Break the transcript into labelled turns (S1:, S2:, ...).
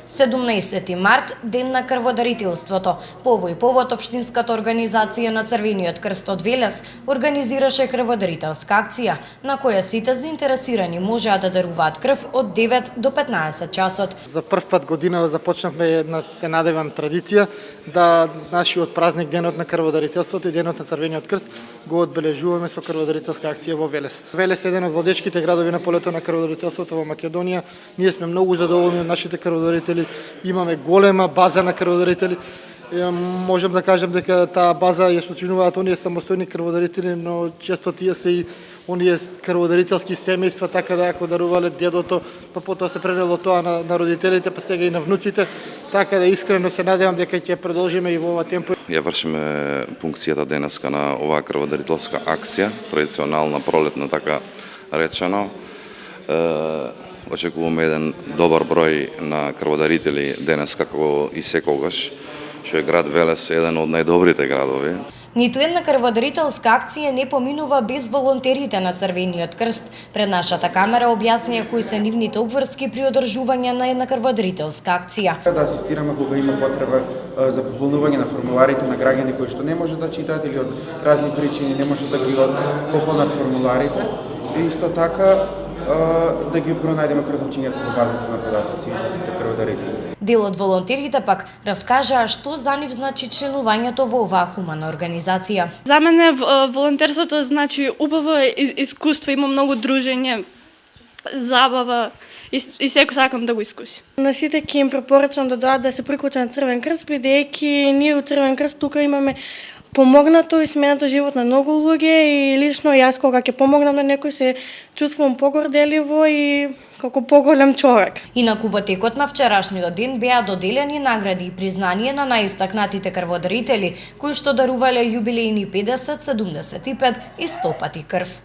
S1: 17 март, ден на крводарителството. По овој повод општинската организација на Црвениот крст од Велес организираше крводарителска акција, на која сите заинтересирани можеа да даруваат крв од 9 до 15 часот.
S2: За прв пат година започнавме една, се надевам, традиција да нашиот празник, денот на крводарителството и денот на Црвениот крст, го одбележуваме со крводарителска акција во Велес. Велес е еден од водечките градови на полето на крводарителството во Македонија. Ние сме многу задоволни од нашите крводарители. Имаме голема база на крводарители. Можам да кажам дека таа база ја сочинуваат оние самостојни крводарители, но често тие се и оние крводарителски семејства, така да ако дарувале дедото, па потоа се пренело тоа на родителите, па сега и на внуците, така да искрено се надевам дека ќе продолжиме и во ова темпо.
S3: Ја вршиме функцијата денеска на оваа крводарителска акција, традиционална пролетна така речено. Очекуваме еден добар број на крводарители денес како и секогаш, што е град Велес еден од најдобрите градови.
S1: Ниту една крводарителска акција не поминува без волонтерите на Црвениот крст. Пред нашата камера објаснија кои се нивните обврски при одржување на една крводарителска акција.
S4: Да асистираме кога има потреба за пополнување на формуларите на граѓани кои што не може да читаат или од разни причини не може да ги пополнат формуларите. И исто така да ги пронајдеме краточињата во базата на податоци за сите крводарители.
S1: Дел од волонтерите пак раскажаа што за нив значи членувањето во оваа хумана организација.
S5: За мене волонтерството значи убаво искуство, има многу дружење, забава и секој сакам да го искуси.
S6: На сите ќе им препорачам да доаат да се приклучат на Црвен крст, бидејќи ние од Црвен крст тука имаме помогнато и сменато живот на многу луѓе и лично јас кога ќе помогнам на некој се чувствувам погорделиво и како поголем човек.
S1: Инаку во текот на вчерашниот ден беа доделени награди и признание на најистакнатите крводарители кои што дарувале јубилејни 50, 75 и 100 пати крв.